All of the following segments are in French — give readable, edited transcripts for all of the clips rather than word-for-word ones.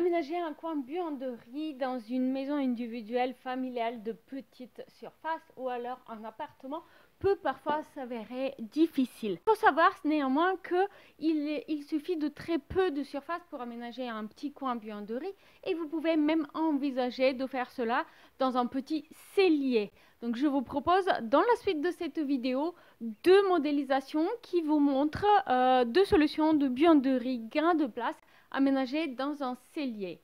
Aménager un coin buanderie dans une maison individuelle familiale de petite surface ou alors un appartement peut parfois s'avérer difficile. Il faut savoir néanmoins qu'il suffit de très peu de surface pour aménager un petit coin buanderie et vous pouvez même envisager de faire cela dans un petit cellier. Donc je vous propose dans la suite de cette vidéo deux modélisations qui vous montrent deux solutions de buanderie gain de place aménagées dans un cellier.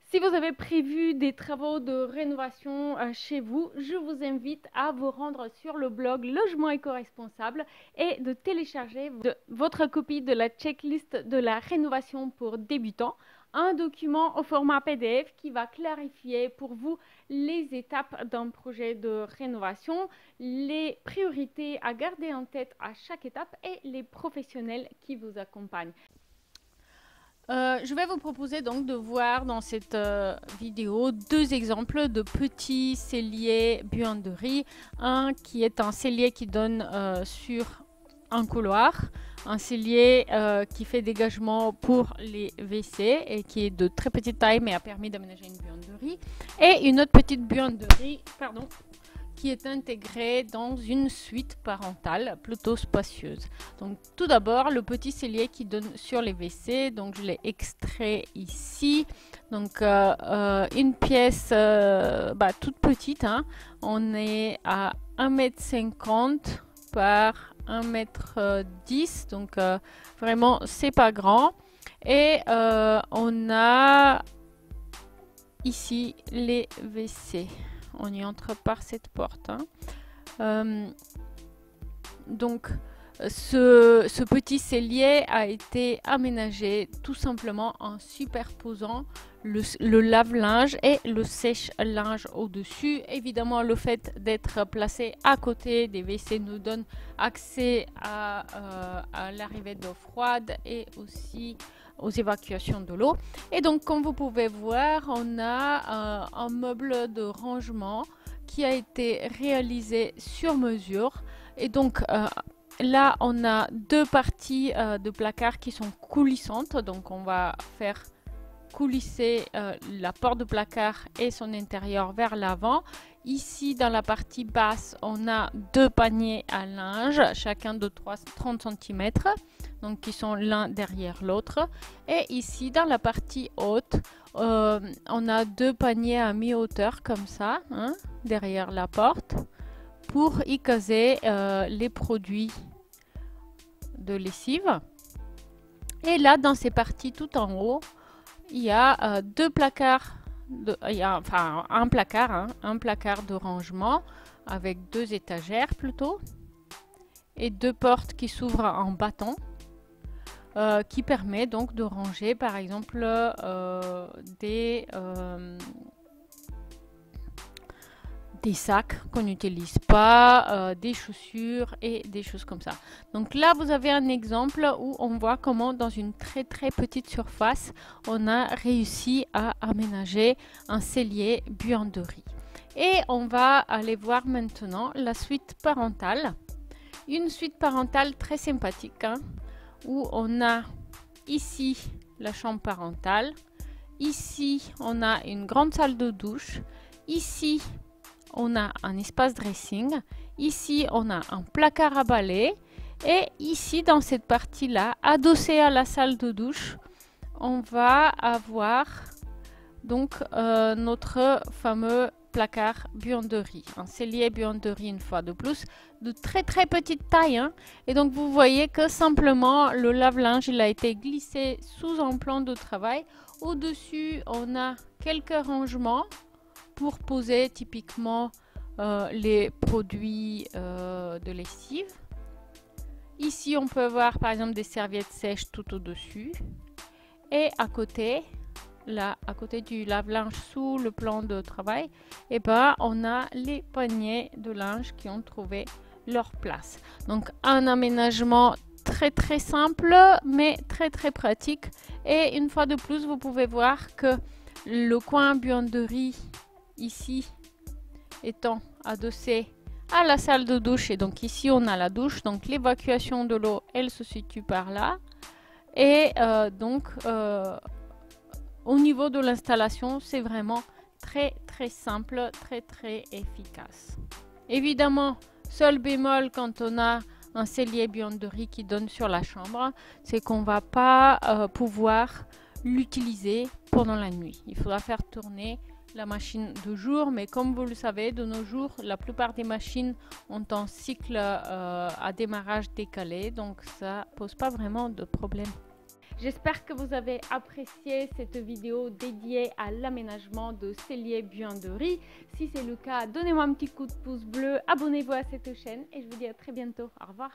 Si vous avez prévu des travaux de rénovation chez vous, je vous invite à vous rendre sur le blog Logement éco-responsable et de télécharger votre copie de la checklist de la rénovation pour débutants, un document au format PDF qui va clarifier pour vous les étapes d'un projet de rénovation, les priorités à garder en tête à chaque étape et les professionnels qui vous accompagnent. Je vais vous proposer donc de voir dans cette vidéo deux exemples de petits celliers buanderie. Un qui est un cellier qui donne sur un couloir, un cellier qui fait dégagement pour les WC et qui est de très petite taille mais a permis d'aménager une buanderie. Et une autre petite buanderie, qui est intégrée dans une suite parentale plutôt spacieuse. Donc tout d'abord le petit cellier qui donne sur les WC, donc je l'ai extrait ici. Donc une pièce toute petite, hein. On est à 1,50 m par 1,10 m, donc vraiment c'est pas grand. Et on a ici les WC. On y entre par cette porte. Donc, ce petit cellier a été aménagé tout simplement en superposant le lave-linge et le sèche-linge au-dessus. Évidemment, le fait d'être placé à côté des WC nous donne accès à l'arrivée d'eau froide et aussi aux évacuations de l'eau. Et donc, comme vous pouvez voir, on a un meuble de rangement qui a été réalisé sur mesure. Et donc, là, on a deux parties de placard qui sont coulissantes. Donc, on va faire coulisser la porte de placard et son intérieur vers l'avant. Ici, dans la partie basse, on a deux paniers à linge, chacun de 30 cm, donc qui sont l'un derrière l'autre. Et ici, dans la partie haute, on a deux paniers à mi-hauteur comme ça, hein, derrière la porte, pour y caser les produits de lessive. Et là, dans ces parties tout en haut, il y a deux placards, un placard de rangement avec deux étagères plutôt et deux portes qui s'ouvrent en battant qui permet donc de ranger par exemple des sacs qu'on n'utilise pas, des chaussures et des choses comme ça. Donc là, vous avez un exemple où on voit comment dans une très petite surface, on a réussi à aménager un cellier buanderie. Et on va aller voir maintenant la suite parentale. Une suite parentale très sympathique, hein, où on a ici la chambre parentale. Ici, on a une grande salle de douche. Ici, on a un espace dressing. Ici, on a un placard à balai. Et ici, dans cette partie-là, adossée à la salle de douche, on va avoir donc notre fameux placard buanderie. Un cellier buanderie une fois de plus, de très petite taille. Hein. Et donc, vous voyez que simplement, le lave-linge, il a été glissé sous un plan de travail. Au-dessus, on a quelques rangements pour poser typiquement les produits de lessive. Ici, on peut voir par exemple des serviettes sèches tout au-dessus. Et à côté, là, à côté du lave-linge sous le plan de travail, et on a les paniers de linge qui ont trouvé leur place. Donc, un aménagement très simple, mais très pratique. Et une fois de plus, vous pouvez voir que le coin buanderie ici étant adossé à la salle de douche. Et donc ici, on a la douche. Donc l'évacuation de l'eau, elle se situe par là. Et au niveau de l'installation, c'est vraiment très simple, très efficace. Évidemment, seul bémol quand on a un cellier buanderie qui donne sur la chambre, c'est qu'on ne va pas pouvoir l'utiliser pendant la nuit. Il faudra faire tourner la machine de jour, mais comme vous le savez, de nos jours, la plupart des machines ont un cycle à démarrage décalé, donc ça pose pas vraiment de problème. J'espère que vous avez apprécié cette vidéo dédiée à l'aménagement de cellier buanderie. Si c'est le cas, donnez-moi un petit coup de pouce bleu, abonnez-vous à cette chaîne et je vous dis à très bientôt. Au revoir.